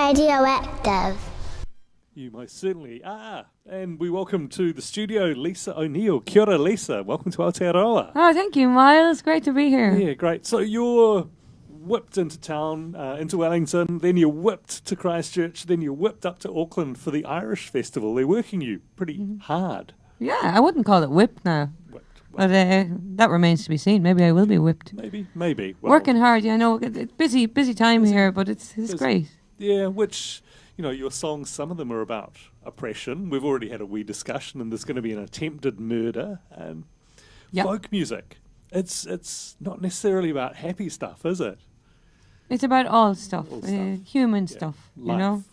Radioactive. You most certainly are. And we welcome to the studio Lisa O'Neill. Kia ora, Lisa. Welcome to Aotearoa. Oh, thank you, Miles. Great to be here. Yeah, great. So you're whipped into town, into Wellington, then you're whipped to Christchurch, then you're whipped up to Auckland for the Irish Festival. They're working you pretty hard. Yeah, I wouldn't call it whipped now. But that remains to be seen. Maybe I will be whipped. Maybe. Well, working hard, yeah, I know. It's busy time here, but it's great. Yeah, which, your songs, some of them are about oppression. We've already had a wee discussion, and there's going to be an attempted murder. And folk music, it's not necessarily about happy stuff, is it? It's about all stuff, human stuff, Life.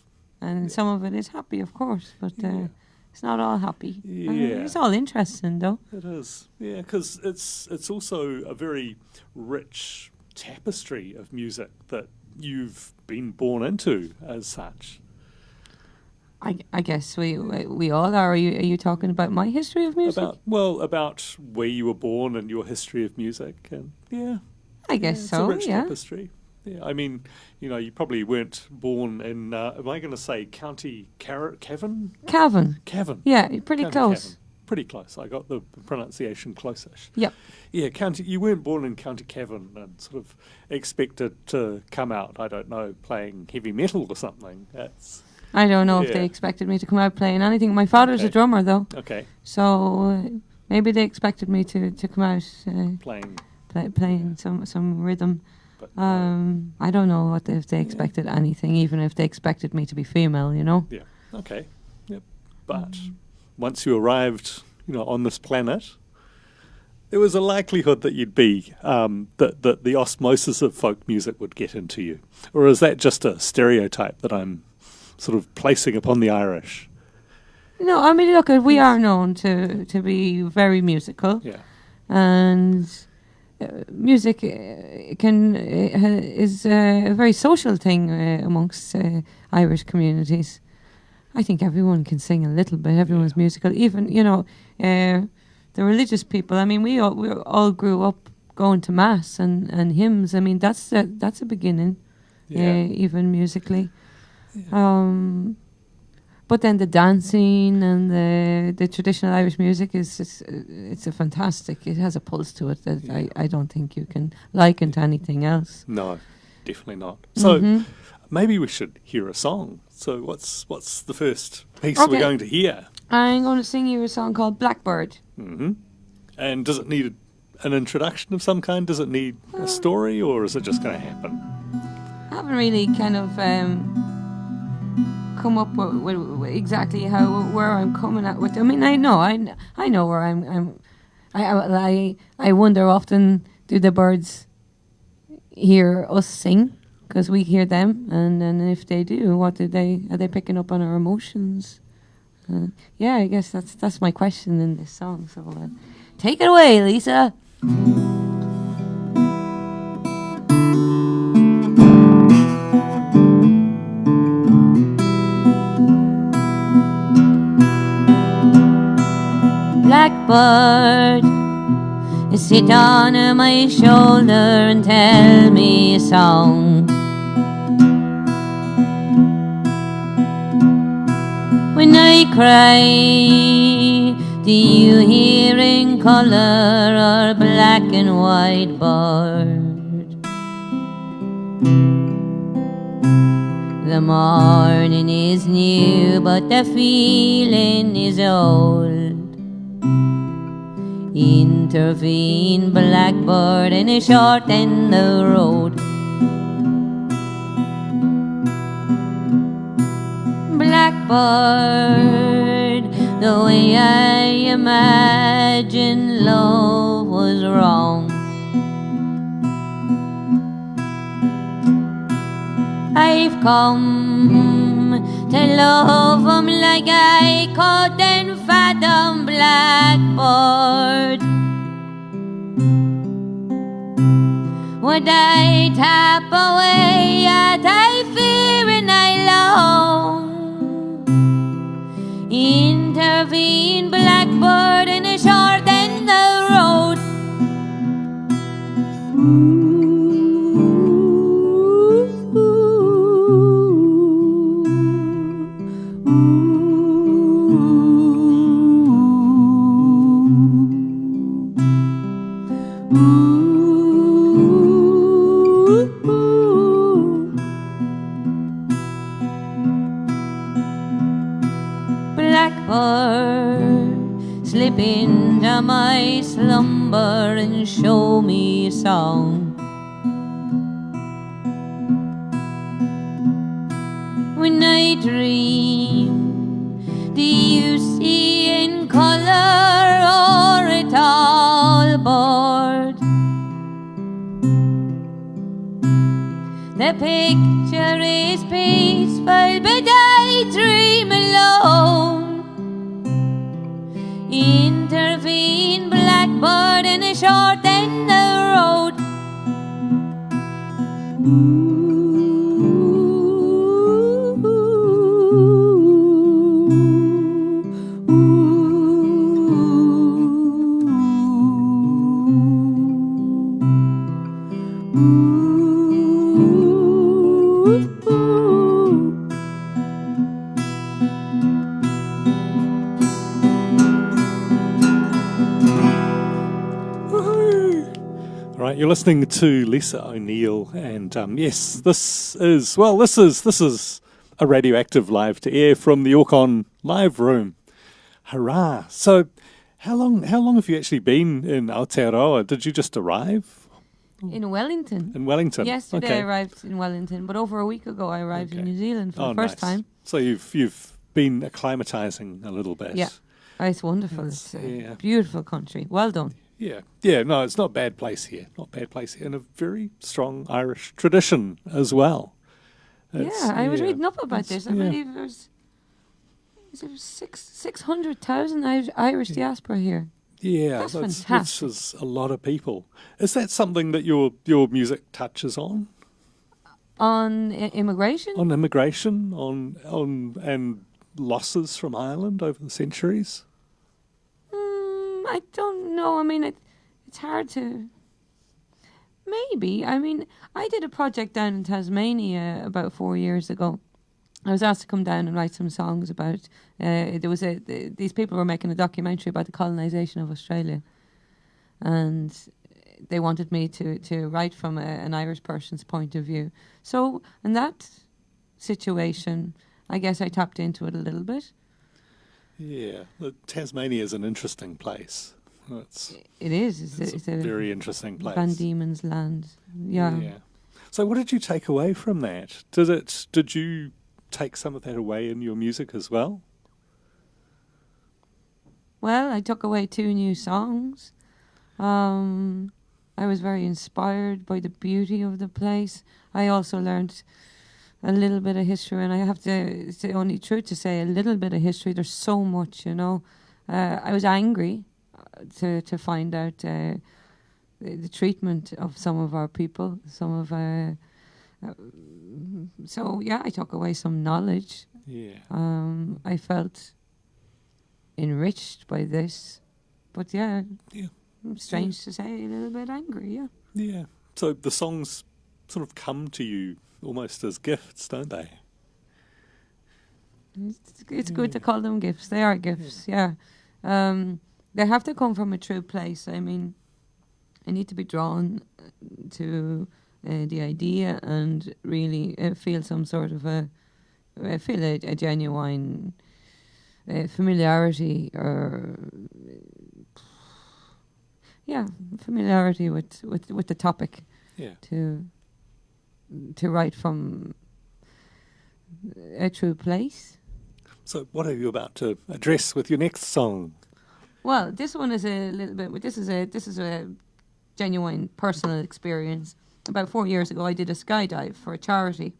And some of it is happy, of course, but it's not all happy. Yeah. It's all interesting, though. It is, yeah, because it's also a very rich tapestry of music that you've been born into as such. I guess we all are. Are you talking about my history of music? About where you were born and your history of music, and I guess it's so. a rich tapestry. Yeah, I mean, you probably weren't born in. Am I going to say County Cavan? Cavan. Yeah, pretty County close. Cavan. Pretty close. I got the pronunciation close-ish. Yep. Yeah, you weren't born in County Cavan and sort of expected to come out, I don't know, playing heavy metal or something. I don't know if they expected me to come out playing anything. My father's a drummer, though. Okay. So maybe they expected me to come out playing some rhythm. But, I don't know if they expected anything, even if they expected me to be female, Yeah. Okay. Yep. But once you arrived, on this planet, there was a likelihood that you'd be that the osmosis of folk music would get into you, or is that just a stereotype that I'm sort of placing upon the Irish? No, I mean, look, we are known to be very musical. Yeah. And music is a very social thing amongst Irish communities. I think everyone can sing a little bit. Everyone's musical. Even the religious people. I mean, we all grew up going to mass and hymns. I mean, that's a beginning, even musically. Yeah. But then the dancing and the traditional Irish music it's a fantastic. It has a pulse to it that I don't think you can liken to anything else. No, definitely not. So maybe we should hear a song. So what's the first piece we're going to hear? I'm going to sing you a song called Blackbird. Mm-hmm. And does it need an introduction of some kind? Does it need a story, or is it just going to happen? I haven't really kind of come up with exactly where I'm coming at with. I mean, I know where I wonder often, do the birds hear us sing? Because we hear them, and if they do, are they picking up on our emotions? I guess that's my question in this song. So take it away, Lisa. Blackbird, sit on my shoulder and tell me a song. When I cry, do you hear in color or black and white bird? The morning is new, but the feeling is old. Intervene, blackbird, and shorten the road. Blackbird, the way I imagined love was wrong. I've come to love 'em like I couldn't fathom, blackbird. Would I tap away at I fear and I long? Intervene, blackbird, and shorten the road. Blackbird, slip into my slumber and show me a song. When I dream, do you see in colour or at all bored? The picture is peaceful, but I dream alone. Intervene Blackbird in a short end of road. Right, you're listening to Lisa O'Neill, and yes, this is a Radioactive live to air from the Orcon live room. Hurrah! So, how long have you actually been in Aotearoa? Did you just arrive In Wellington. in Wellington? Yesterday Okay. I arrived in Wellington, but over a week ago I arrived in Okay. New Zealand for Oh, the first nice. time. So you've been acclimatizing a little bit. Yeah. Oh, it's wonderful. It's- It's a yeah. beautiful country. Well done. Yeah. No, it's not a bad place here. And a very strong Irish tradition as well. I was reading up about this. I yeah. believe there's 600,000 Irish diaspora here. Yeah, That's which fantastic. is a lot of people. Is that something that your music touches on? On immigration? On immigration, on and losses from Ireland over the centuries? I don't know. I mean, it's hard to... Maybe. I mean, I did a project down in Tasmania about 4 years ago. I was asked to come down and write some songs about... these people were making a documentary about the colonisation of Australia. And they wanted me to write from an Irish person's point of view. So, in that situation, I guess I tapped into it a little bit. Yeah, Tasmania is an interesting place. It is. It's a very interesting place. Van Diemen's land. Yeah. So what did you take away from that? Did you take some of that away in your music as well? Well, I took away 2 new songs. I was very inspired by the beauty of the place. I also learned a little bit of history, and I have to say, only truth to say, a little bit of history. There's so much, you know. I was angry to find out the treatment of some of our people, so yeah, I took away some knowledge. Yeah. I felt enriched by this, but yeah. Strange to say, a little bit angry, yeah. Yeah. So the songs sort of come to you almost as gifts, don't they? It's good to call them gifts. They are gifts, yeah. They have to come from a true place. I mean, I need to be drawn to the idea and really feel some sort of a genuine familiarity or familiarity with the topic. Yeah. To write from a true place. So what are you about to address with your next song? Well, this one is a little bit. This is a genuine personal experience. About 4 years ago, I did a skydive for a charity.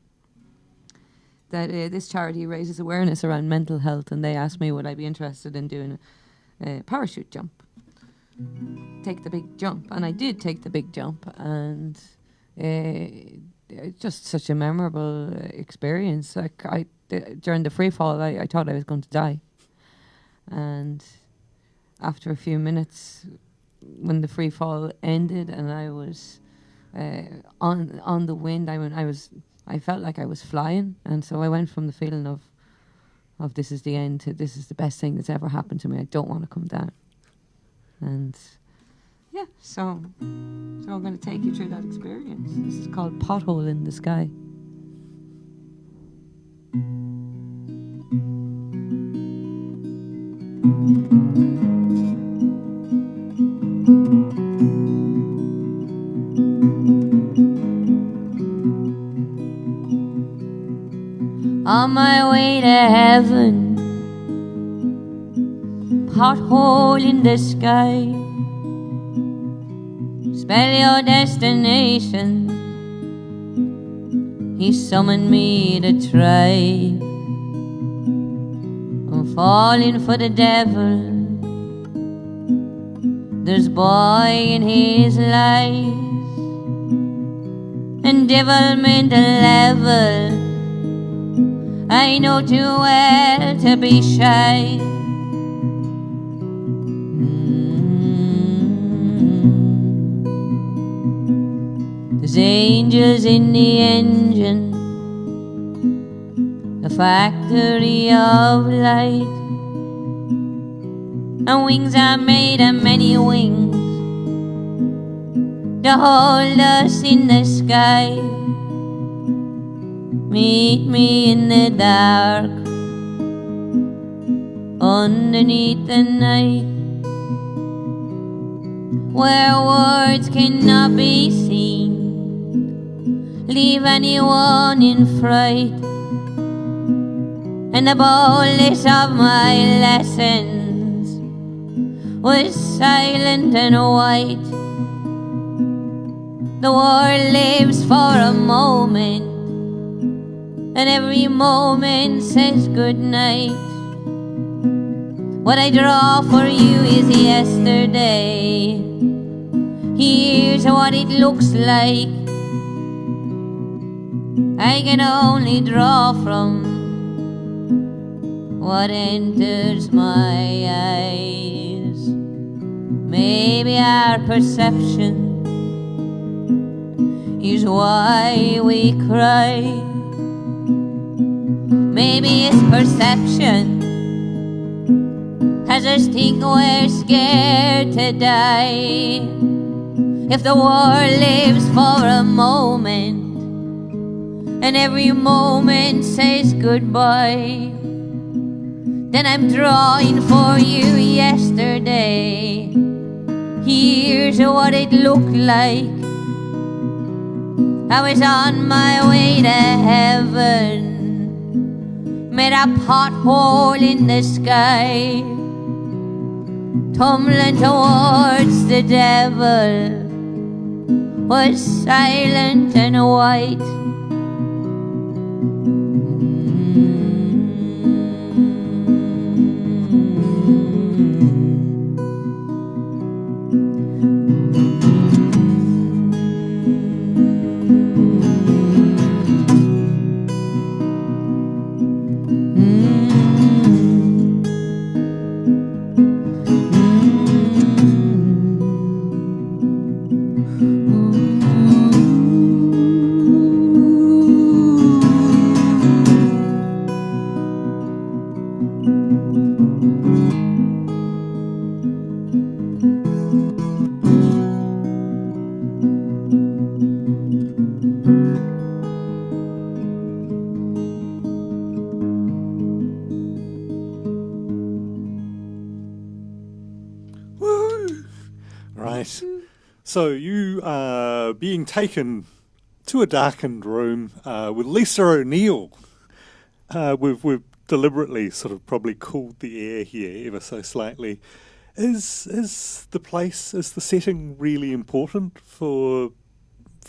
This charity raises awareness around mental health, and they asked me would I be interested in doing a parachute jump, take the big jump, and I did take the big jump, and just such a memorable experience. Like during the free fall, I thought I was going to die, and after a few minutes, when the free fall ended, and I was on the wind, I felt like I was flying, and so I went from the feeling of this is the end to this is the best thing that's ever happened to me. I don't want to come down, and yeah, so I'm going to take you through that experience. This is called Pothole in the Sky. on my way to heaven. Pothole in the sky. Spell your destination. He summoned me to try. I'm falling for the devil. There's boy in his lies and devilment level. I know too well to be shy. There's angels in the engine, the factory of light, and wings are made of many wings to hold us in the sky. Meet me in the dark, underneath the night, where words cannot be seen, leave anyone in fright. And the boldest of my lessons was silent and white. The world lives for a moment, and every moment says good night. What I draw for you is yesterday. Here's what it looks like. I can only draw from what enters my eyes. Maybe our perception is why we cry. Maybe it's perception has us think we're scared to die. If the world lives for a moment, and every moment says goodbye, then I'm drawing for you yesterday. Here's what it looked like. I was on my way to heaven, made a pothole in the sky, tumbling towards the devil, was silent and white. Right. So you are being taken to a darkened room with Lisa O'Neill. We've deliberately sort of probably cooled the air here ever so slightly. Is the setting really important for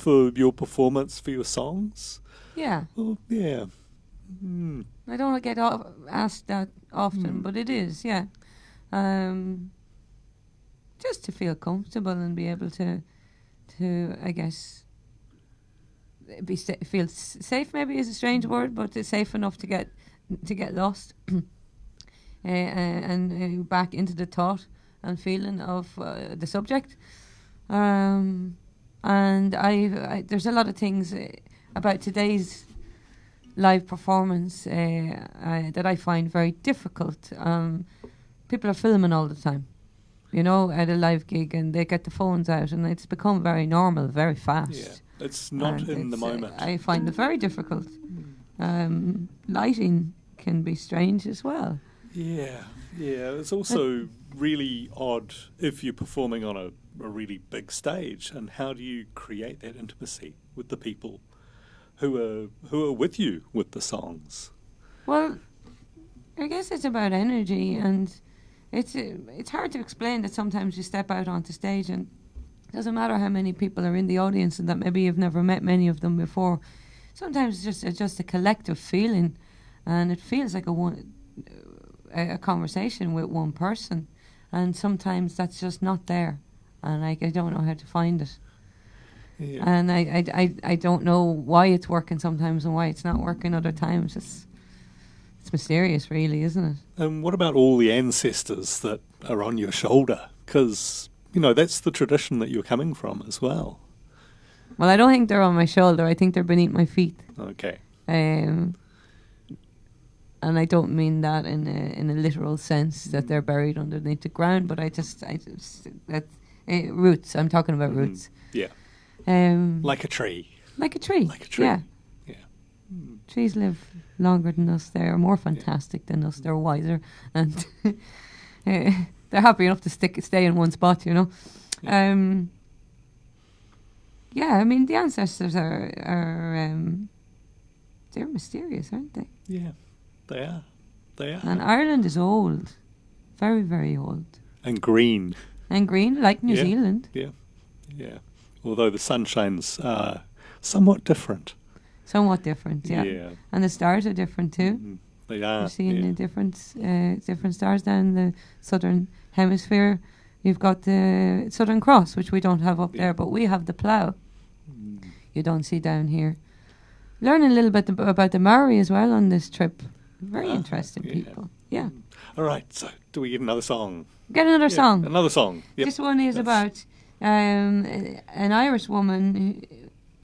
your performance, for your songs? Yeah. Well, yeah. I don't get asked that often, but it is, yeah. Just to feel comfortable and be able to I guess, feel safe. Maybe is a strange word, but it's safe enough to get lost and back into the thought and feeling of the subject. And I there's a lot of things about today's live performance that I find very difficult. People are filming all the time, you know, at a live gig, and they get the phones out, and it's become very normal, very fast. Yeah, it's not in the moment. I find it very difficult. Lighting can be strange as well. Yeah. It's also really odd if you're performing on a really big stage, and how do you create that intimacy with the people who are with you with the songs? Well, I guess it's about energy, and it's hard to explain that sometimes you step out onto stage and it doesn't matter how many people are in the audience and that maybe you've never met many of them before. Sometimes it's just a collective feeling, and it feels like a conversation with one person, and sometimes that's just not there, and I don't know how to find it. Yeah. And I don't know why it's working sometimes and why it's not working other times. It's mysterious, really, isn't it? And what about all the ancestors that are on your shoulder? Because, that's the tradition that you're coming from as well. Well, I don't think they're on my shoulder. I think they're beneath my feet. Okay. And I don't mean that in a literal sense that they're buried underneath the ground, but roots. I'm talking about roots. Yeah. Like a tree. Like a tree. Like a tree. Yeah. Yeah. Trees live longer than us. They're more fantastic than us. They're wiser, and they're happy enough to stay in one spot. Yeah. Yeah, I mean the ancestors are they're mysterious, aren't they? Yeah, they are. They are. And Ireland is old, very, very old. And green. And green, like New Zealand. Yeah, yeah. Although the sunshine's somewhat different. Somewhat different, yeah. Yeah. And the stars are different too. Mm-hmm. They are. You're seeing the different stars down the southern hemisphere. You've got the Southern Cross, which we don't have up there, but we have the plough. You don't see down here. Learning a little bit about the Maori as well on this trip. Very interesting people. Yeah. All right, so do we get another song? Get another song. Another song. Yep. This one is about an Irish woman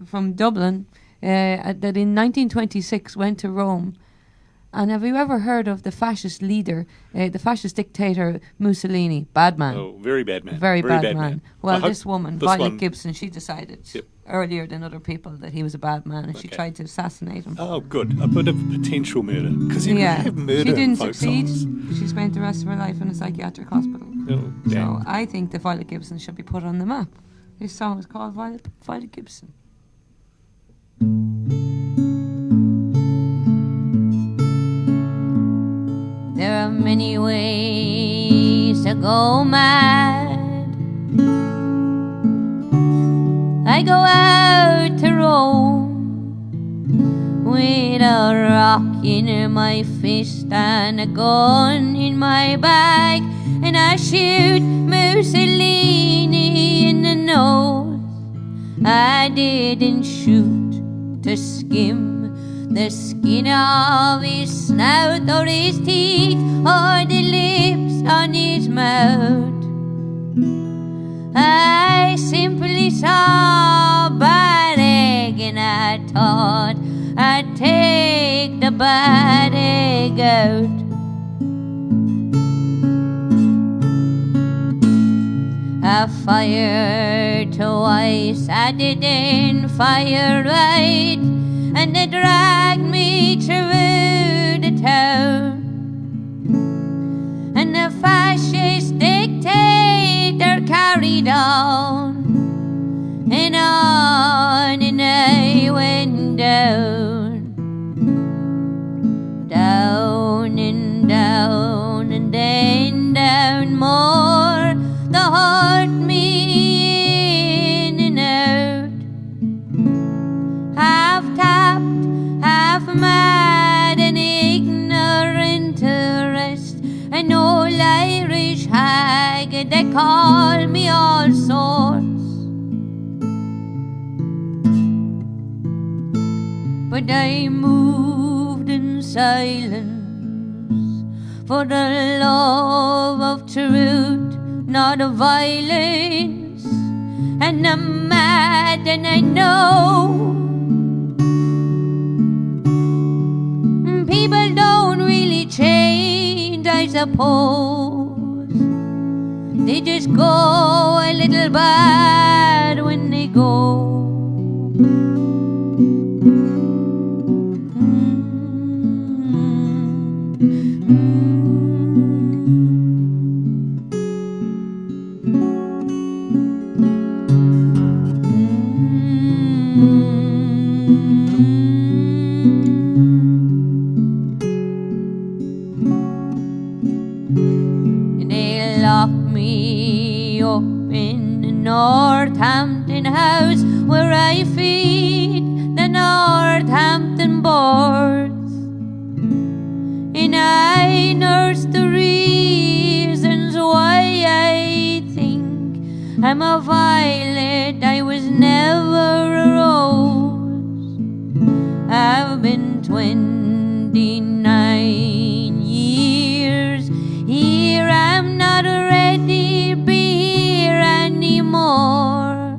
from Dublin that in 1926 went to Rome. And have you ever heard of the fascist leader, the fascist dictator Mussolini? Bad man. Oh, very bad man. Very bad man. Well, this woman, Violet Gibson, she decided earlier than other people that he was a bad man, and she tried to assassinate him. Oh, good. A bit of potential murder. Because you can have murder she didn't in folk succeed. songs. She spent the rest of her life in a psychiatric hospital. Oh, so I think that Violet Gibson should be put on the map. This song is called Violet Gibson. There are many ways to go mad. I go out to roam with a rock in my fist and a gun in my bag, and I shoot Mussolini in the nose. I didn't shoot to skim the skin of his snout or his teeth or the lips on his mouth. I simply saw a bad egg and I thought I'd take the bad egg out. I fired twice, I didn't fire right, and they dragged me through the town. And the fascist dictator carried on, and I went down. Down and down and then down more. The hurt me in and out. Half tapped, half mad and ignorant to rest. An old Irish hag, they call me all sorts. But I moved in silence for the love of truth, not of violence. And I'm mad and I know people don't really change, I suppose. They just go a little bad when they go. up in the Northampton house where I feed the Northampton boards. And I nurse the reasons why I think I'm a violet, I was never a rose. I've been 29 years here, I'm not ready to be here anymore.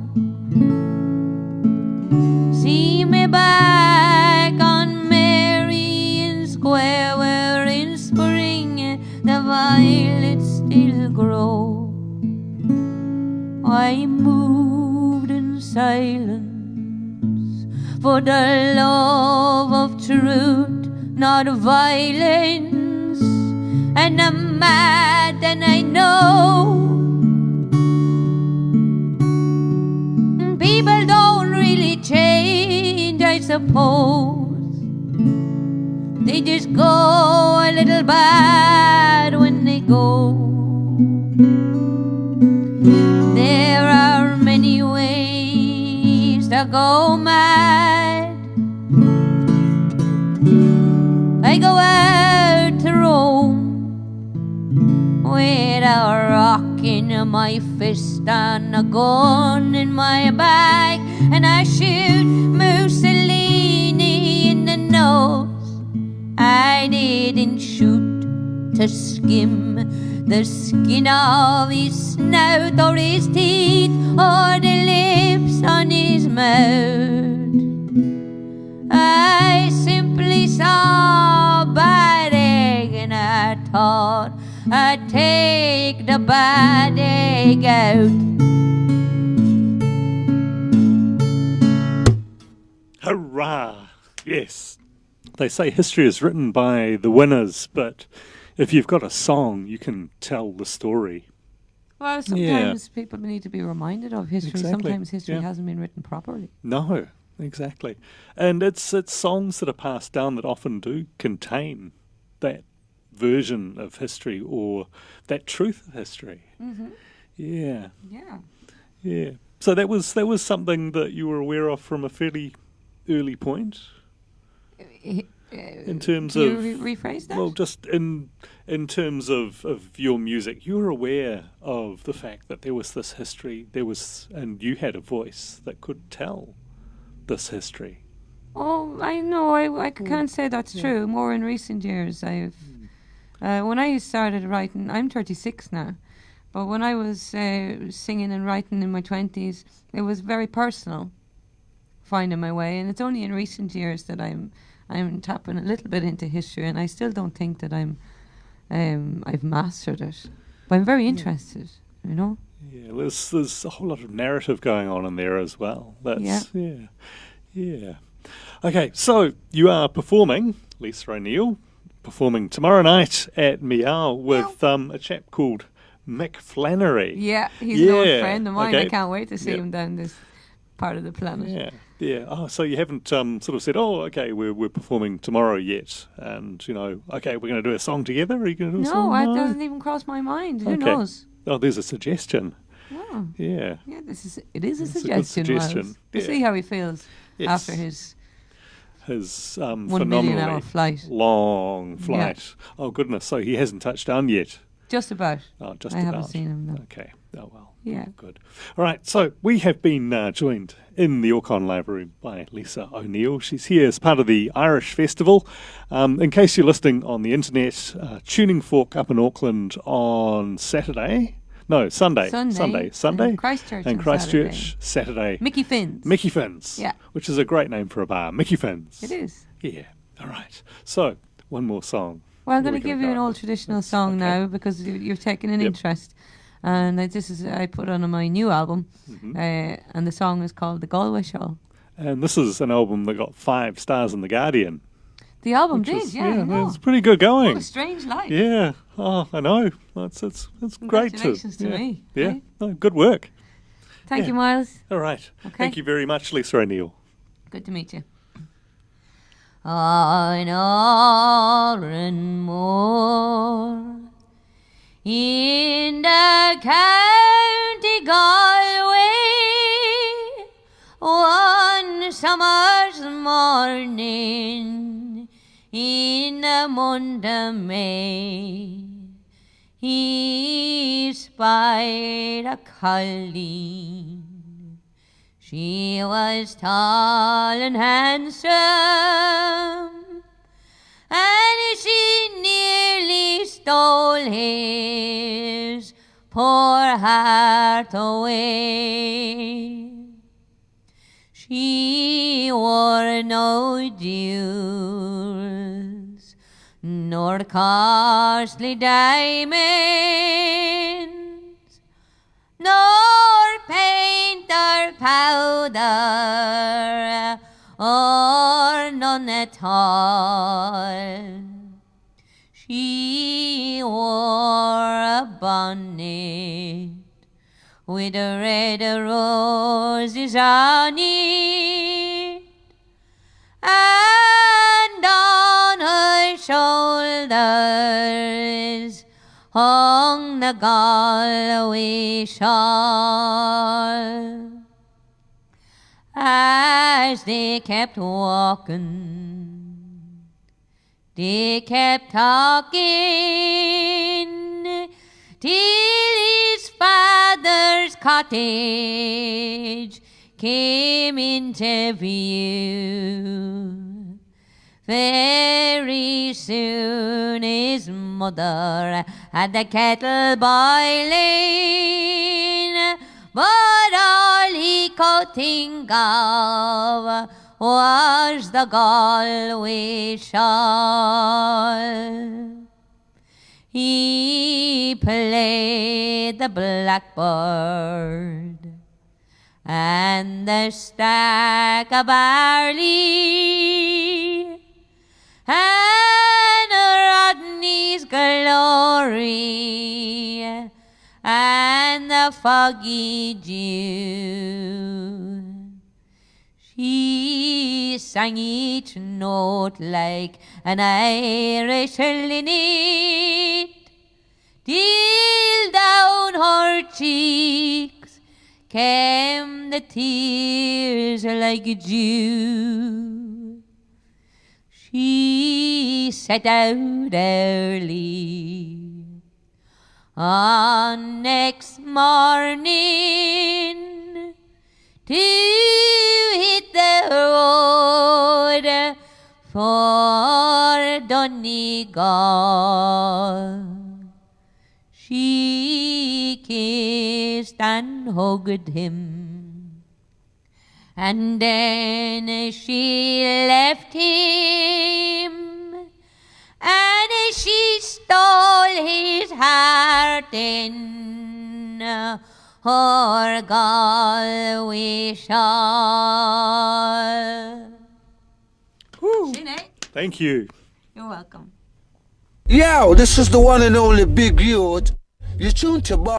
See me back on Marion Square where in spring the violets still grow. I moved in silence for the love of truth, not violence. And I'm mad and I know people don't really change, I suppose. They just go a little bad when they go. There are many ways to go mad. I go out to roam with a rock in my fist and a gun in my bag, and I shoot Mussolini in the nose. I didn't shoot to skim the skin of his snout or his teeth or the lips on his mouth. I simply saw a bad egg and I thought I'd take the bad egg out. Hurrah! Yes. They say history is written by the winners, but if you've got a song, you can tell the story. Well, sometimes people need to be reminded of history. Exactly. Sometimes history hasn't been written properly. No, exactly. And it's songs that are passed down that often do contain that version of history or that truth of history. Mm-hmm. Yeah. Yeah. Yeah. So that was something that you were aware of from a fairly early point? In terms Can of you rephrase that? well, just in terms of your music, you were aware of the fact that there was this history, and you had a voice that could tell this history. Oh, I know. I can't say that's true. More in recent years, I've when I started writing, I'm 36 now, but when I was singing and writing in my 20s, it was very personal, finding my way, and it's only in recent years that I'm tapping a little bit into history, and I still don't think that I've mastered it, but I'm very interested, you know. Yeah, there's a whole lot of narrative going on in there as well. That's yeah. Okay, so you are performing, Lisa O'Neill, performing tomorrow night at Meow with a chap called Mick Flannery. Yeah, he's an old friend of mine. I can't wait to see him down this part of the planet. Yeah. Oh, so you haven't sort of said, oh, okay, we're performing tomorrow yet, and okay, we're going to do a song together. Are you going to do a song? No, it doesn't even cross my mind. Who knows? Oh, there's a suggestion. Oh. Yeah. Yeah, it is a It's suggestion. a good suggestion. Miles. We'll see how he feels after his 1 million phenomenally hour flight. long flight. Yeah. Oh goodness! So he hasn't touched down yet. Just about. Oh, just I about. haven't seen him though. Okay. Oh well. Yeah. Good. All right. So we have been joined in the Orcon Library by Lisa O'Neill. She's here as part of the Irish Festival. In case you're listening on the internet, Tuning Fork up in Auckland on Saturday. No, Sunday. And Christchurch. Saturday. Mickey Finn's. Mickey Finn's. Yeah. Which is a great name for a bar. Mickey Finn's. It is. Yeah. All right. So, one more song. Well, I'm going to give you an old traditional song now because you've taken an interest. And I put on my new album. Mm-hmm. And the song is called The Galway Shawl. And this is an album that got 5 stars in The Guardian. The album did, I know. It's pretty good going. What a strange life. Yeah. Oh, I know. It's great to... Congratulations to me. Yeah. Right? No, good work. Thank you, Miles. All right. Okay. Thank you very much, Lisa O'Neill. Good to meet you. On Oranmore, in the county morning in the month of May, he spied a colleen. She was tall and handsome, and she nearly stole his poor heart away. She wore no jewels, nor costly diamonds, nor paint or powder, or none at all. She wore a bonnet with red roses on it, and on her shoulders hung the Galway shawl. As they kept walking, they kept talking, till his father's cottage came into view. Very soon his mother had the kettle boiling, but all he could think of was the Galway shawl. He played the Blackbird and the stack of barley and Rodney's glory and the foggy dew. She sang each note like an Irish linnet, till down her cheeks came the tears like dew. She set out early on next morning to hit the road for Donegal. She kissed and hugged him, and then she left him, and she stole his heart in her Galway shawl. Woo. Sinead, Thank you. you're welcome. Yo, this is the one and only Big Youth. You tuned to